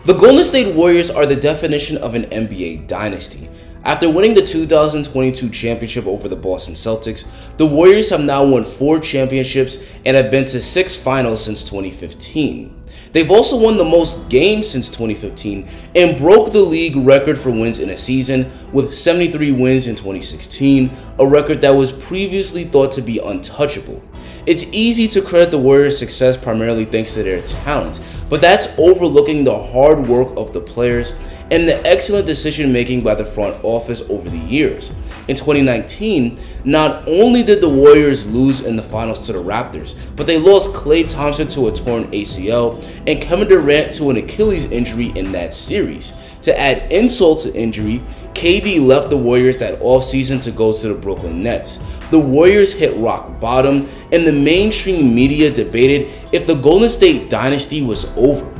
The Golden State Warriors are the definition of an NBA dynasty. After winning the 2022 championship over the Boston Celtics, the Warriors have now won 4 championships and have been to 6 finals since 2015. They've also won the most games since 2015 and broke the league record for wins in a season with 73 wins in 2016, a record that was previously thought to be untouchable. It's easy to credit the Warriors' success primarily thanks to their talent, but that's overlooking the hard work of the players and the excellent decision making by the front office over the years. In 2019, not only did the Warriors lose in the finals to the Raptors, but they lost Klay Thompson to a torn ACL and Kevin Durant to an Achilles injury in that series. To add insult to injury, KD left the Warriors that offseason to go to the Brooklyn Nets. The Warriors hit rock bottom, and the mainstream media debated if the Golden State dynasty was over.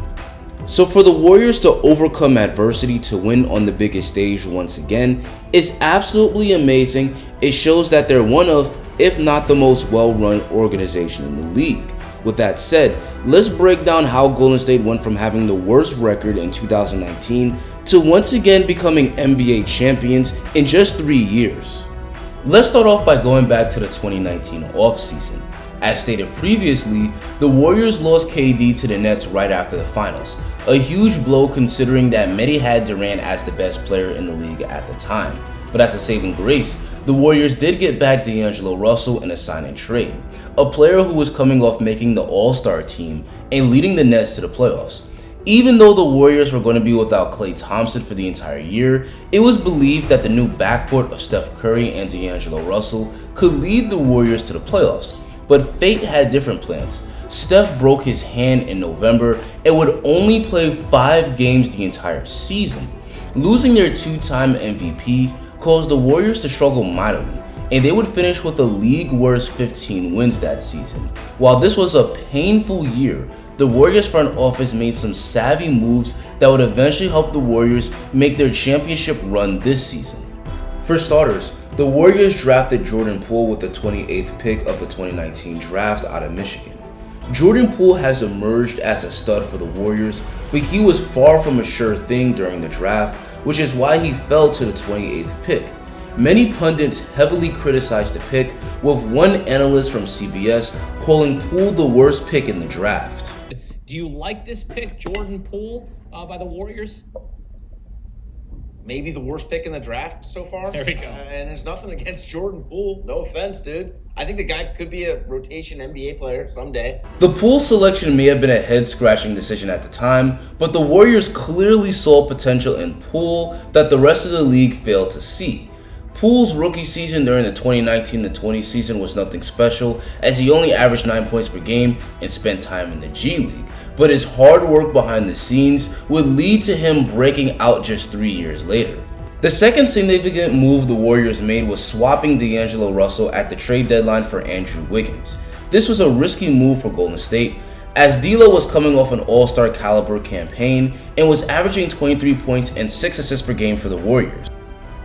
So for the Warriors to overcome adversity to win on the biggest stage once again is absolutely amazing. It shows that they're one of, if not the most well-run organization in the league. With that said, let's break down how Golden State went from having the worst record in 2019 to once again becoming NBA champions in just 3 years. Let's start off by going back to the 2019 offseason. As stated previously, the Warriors lost KD to the Nets right after the finals, a huge blow considering that many had Durant as the best player in the league at the time. But as a saving grace, the Warriors did get back D'Angelo Russell in a sign-and trade, a player who was coming off making the All-Star team and leading the Nets to the playoffs. Even though the Warriors were going to be without Klay Thompson for the entire year, it was believed that the new backcourt of Steph Curry and D'Angelo Russell could lead the Warriors to the playoffs. But fate had different plans. Steph broke his hand in November and would only play 5 games the entire season. Losing their 2-time MVP caused the Warriors to struggle mightily, and they would finish with a league worst 15 wins that season. While this was a painful year, the Warriors front office made some savvy moves that would eventually help the Warriors make their championship run this season. For starters, the Warriors drafted Jordan Poole with the 28th pick of the 2019 draft out of Michigan. Jordan Poole has emerged as a stud for the Warriors, but he was far from a sure thing during the draft, which is why he fell to the 28th pick. Many pundits heavily criticized the pick, with one analyst from CBS calling Poole the worst pick in the draft. Do you like this pick, Jordan Poole, by the Warriors? Maybe the worst pick in the draft so far. There we go. And there's nothing against Jordan Poole. No offense, dude. I think the guy could be a rotation NBA player someday. The Poole selection may have been a head-scratching decision at the time, but the Warriors clearly saw potential in Poole that the rest of the league failed to see. Poole's rookie season during the 2019-20 season was nothing special, as he only averaged 9 points per game and spent time in the G League. But his hard work behind the scenes would lead to him breaking out just 3 years later. The second significant move the Warriors made was swapping D'Angelo Russell at the trade deadline for Andrew Wiggins. This was a risky move for Golden State, as D'Lo was coming off an all-star caliber campaign and was averaging 23 points and 6 assists per game for the Warriors.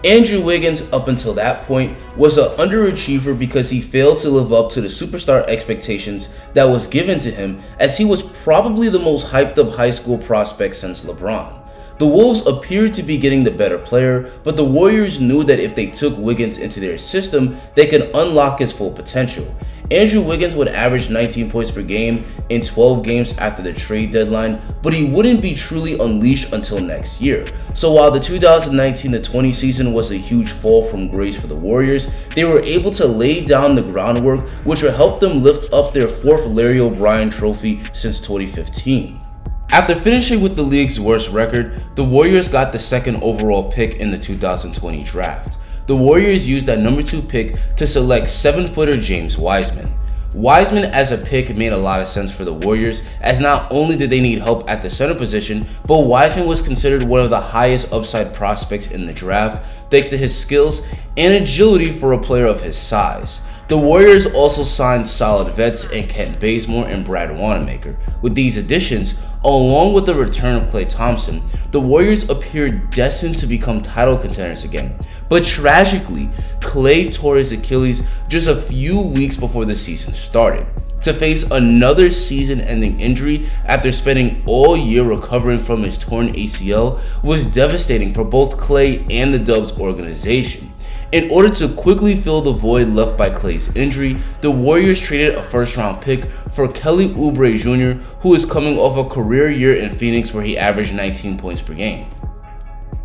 Andrew Wiggins, up until that point, was an underachiever because he failed to live up to the superstar expectations that was given to him, as he was probably the most hyped up high school prospect since LeBron. The Wolves appeared to be getting the better player, but the Warriors knew that if they took Wiggins into their system, they could unlock his full potential. Andrew Wiggins would average 19 points per game in 12 games after the trade deadline, but he wouldn't be truly unleashed until next year. So while the 2019-20 season was a huge fall from grace for the Warriors, they were able to lay down the groundwork which would help them lift up their 4th Larry O'Brien trophy since 2015. After finishing with the league's worst record, the Warriors got the 2nd overall pick in the 2020 draft. The Warriors used that number 2 pick to select 7-footer James Wiseman. Wiseman as a pick made a lot of sense for the Warriors, as not only did they need help at the center position, but Wiseman was considered one of the highest upside prospects in the draft thanks to his skills and agility for a player of his size. The Warriors also signed solid vets in Kent Bazemore and Brad Wanamaker. With these additions, along with the return of Klay Thompson, the Warriors appeared destined to become title contenders again. But tragically, Klay tore his Achilles just a few weeks before the season started. to face another season-ending injury after spending all year recovering from his torn ACL was devastating for both Klay and the Dubs organization. In order to quickly fill the void left by Klay's injury, the Warriors traded a first-round pick for Kelly Oubre Jr., who is coming off a career year in Phoenix where he averaged 19 points per game.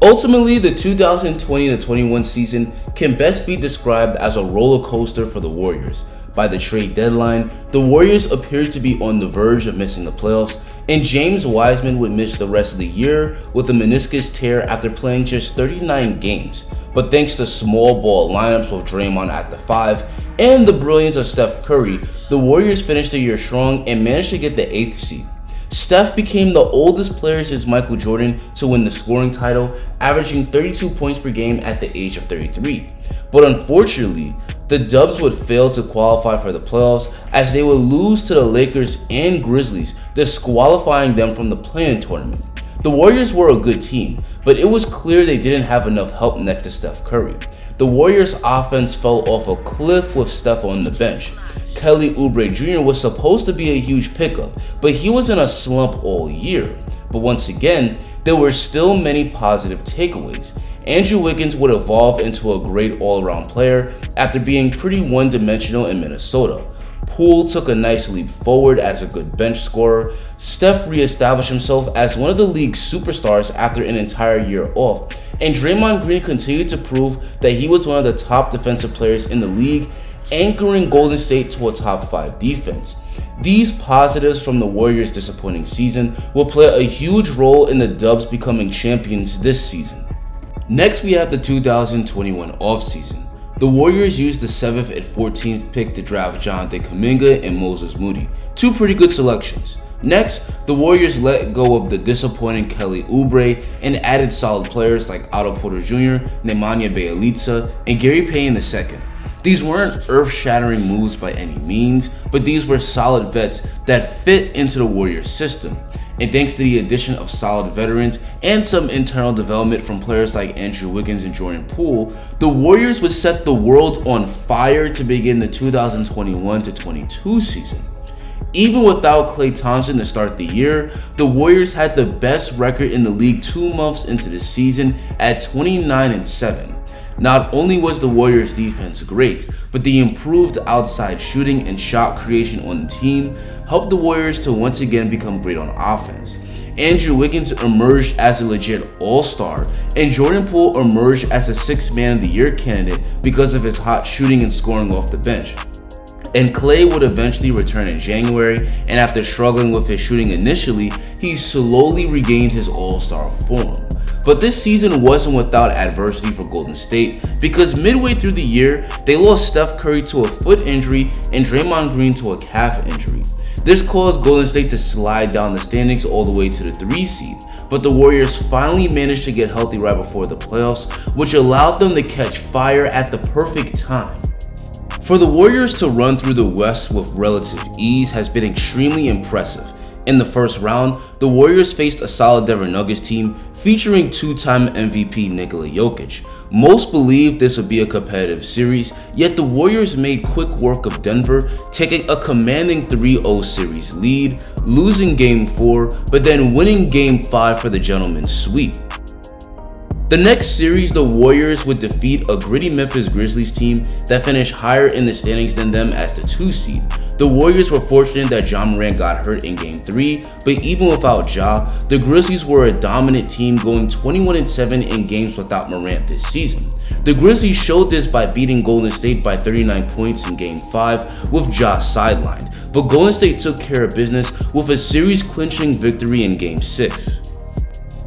Ultimately, the 2020-21 season can best be described as a roller coaster for the Warriors. By the trade deadline, the Warriors appeared to be on the verge of missing the playoffs, and James Wiseman would miss the rest of the year with a meniscus tear after playing just 39 games. But thanks to small ball lineups with Draymond at the 5 and the brilliance of Steph Curry, the Warriors finished the year strong and managed to get the 8th seed. Steph became the oldest player since Michael Jordan to win the scoring title, averaging 32 points per game at the age of 33. But unfortunately, the Dubs would fail to qualify for the playoffs as they would lose to the Lakers and Grizzlies, disqualifying them from the play-in tournament. The Warriors were a good team, but it was clear they didn't have enough help next to Steph Curry. The Warriors' offense fell off a cliff with Steph on the bench. Kelly Oubre Jr. was supposed to be a huge pickup, but he was in a slump all year. But once again, there were still many positive takeaways. Andrew Wiggins would evolve into a great all-around player after being pretty one-dimensional in Minnesota. Poole took a nice leap forward as a good bench scorer. Steph re-established himself as one of the league's superstars after an entire year off. And Draymond Green continued to prove that he was one of the top defensive players in the league, anchoring Golden State to a top 5 defense. These positives from the Warriors' disappointing season will play a huge role in the Dubs becoming champions this season. Next, we have the 2021 offseason. The Warriors used the 7th and 14th pick to draft Jonathan Kuminga and Moses Moody, 2 pretty good selections. Next, the Warriors let go of the disappointing Kelly Oubre and added solid players like Otto Porter Jr., Nemanja Bjelica, and Gary Payton II. These weren't earth-shattering moves by any means, but these were solid vets that fit into the Warriors system. And thanks to the addition of solid veterans and some internal development from players like Andrew Wiggins and Jordan Poole, the Warriors would set the world on fire to begin the 2021-22 season. Even without Klay Thompson to start the year, the Warriors had the best record in the league 2 months into the season at 29-7. Not only was the Warriors' defense great, but the improved outside shooting and shot creation on the team helped the Warriors to once again become great on offense. Andrew Wiggins emerged as a legit all-star, and Jordan Poole emerged as a 6th Man of the Year candidate because of his hot shooting and scoring off the bench. And Klay would eventually return in January, and after struggling with his shooting initially, he slowly regained his all-star form. But this season wasn't without adversity for Golden State, because midway through the year, they lost Steph Curry to a foot injury and Draymond Green to a calf injury. This caused Golden State to slide down the standings all the way to the 3 seed, but the Warriors finally managed to get healthy right before the playoffs, which allowed them to catch fire at the perfect time. For the Warriors to run through the West with relative ease has been extremely impressive. In the first round, the Warriors faced a solid Denver Nuggets team featuring 2-time MVP Nikola Jokic. Most believed this would be a competitive series, yet the Warriors made quick work of Denver, taking a commanding 3-0 series lead, losing Game 4, but then winning Game 5 for the gentleman's sweep. The next series, the Warriors would defeat a gritty Memphis Grizzlies team that finished higher in the standings than them as the 2 seed. The Warriors were fortunate that Ja Morant got hurt in Game 3, but even without Ja, the Grizzlies were a dominant team going 21-7 in games without Morant this season. The Grizzlies showed this by beating Golden State by 39 points in Game 5 with Ja sidelined, but Golden State took care of business with a series-clinching victory in Game 6.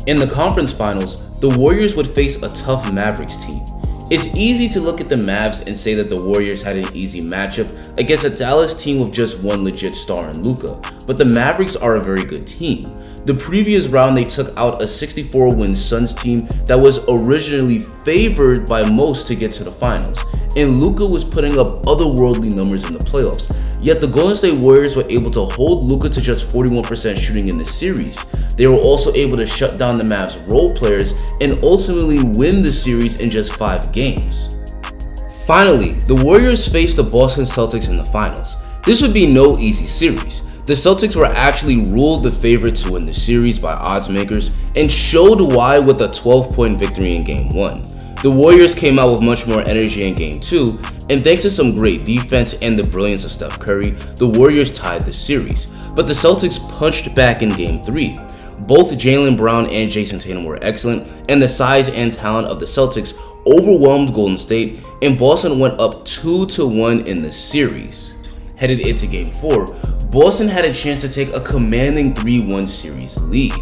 In the conference finals, the Warriors would face a tough Mavericks team. It's easy to look at the Mavs and say that the Warriors had an easy matchup against a Dallas team with just one legit star in Luka, but the Mavericks are a very good team. The previous round, they took out a 64-win Suns team that was originally favored by most to get to the finals, and Luka was putting up otherworldly numbers in the playoffs. Yet the Golden State Warriors were able to hold Luka to just 41% shooting in the series. They were also able to shut down the Mavs' role players and ultimately win the series in just 5 games. Finally, the Warriors faced the Boston Celtics in the finals. This would be no easy series. The Celtics were actually ruled the favorite to win the series by odds makers and showed why with a 12-point victory in Game 1. The Warriors came out with much more energy in Game 2, and thanks to some great defense and the brilliance of Steph Curry, the Warriors tied the series. But the Celtics punched back in Game 3. Both Jaylen Brown and Jason Tatum were excellent, and the size and talent of the Celtics overwhelmed Golden State, and Boston went up 2-1 in the series. Headed into Game 4, Boston had a chance to take a commanding 3-1 series lead.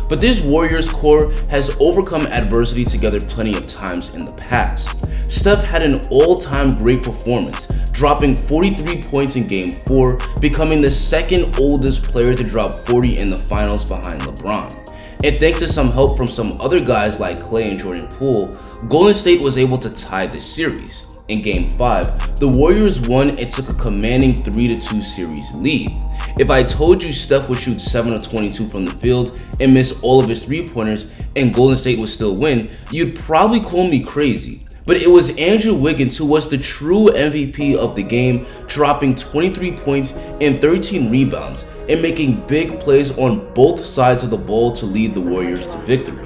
But this Warriors core has overcome adversity together plenty of times in the past. Steph had an all-time great performance, dropping 43 points in Game 4, becoming the second oldest player to drop 40 in the finals behind LeBron. And thanks to some help from some other guys like Klay and Jordan Poole, Golden State was able to tie the series. In Game 5, the Warriors won and took a commanding 3-2 series lead. If I told you Steph would shoot 7 of 22 from the field and miss all of his three-pointers and Golden State would still win, you'd probably call me crazy. But it was Andrew Wiggins who was the true MVP of the game, dropping 23 points and 13 rebounds and making big plays on both sides of the ball to lead the Warriors to victory.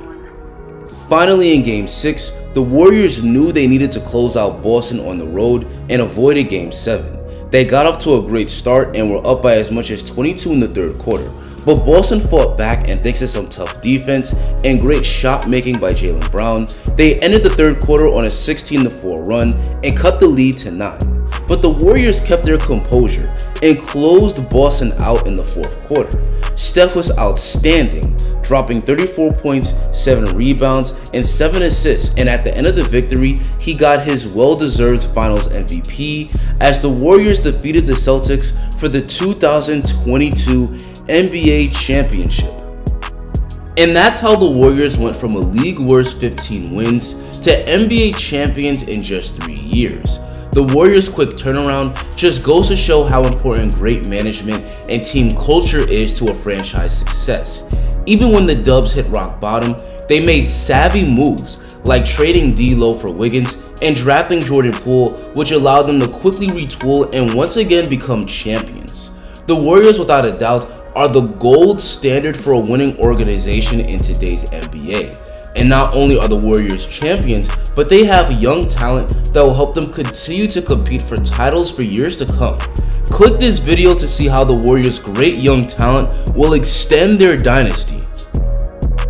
Finally, in Game 6, the Warriors knew they needed to close out Boston on the road and avoided Game 7. They got off to a great start and were up by as much as 22 in the third quarter, but Boston fought back, and thanks to some tough defense and great shot making by Jaylen Brown, they ended the third quarter on a 16-4 run and cut the lead to 9. But the Warriors kept their composure and closed Boston out in the fourth quarter. Steph was outstanding, dropping 34 points, 7 rebounds, and 7 assists, and at the end of the victory, he got his well-deserved Finals MVP as the Warriors defeated the Celtics for the 2022 NBA Championship. And that's how the Warriors went from a league-worst 15 wins to NBA champions in just 3 years. The Warriors' quick turnaround just goes to show how important great management and team culture is to a franchise success. Even when the Dubs hit rock bottom, they made savvy moves like trading D'Lo for Wiggins and drafting Jordan Poole, which allowed them to quickly retool and once again become champions. The Warriors, without a doubt, are the gold standard for a winning organization in today's NBA. And not only are the Warriors champions, but they have young talent that will help them continue to compete for titles for years to come. Click this video to see how the Warriors' great young talent will extend their dynasty.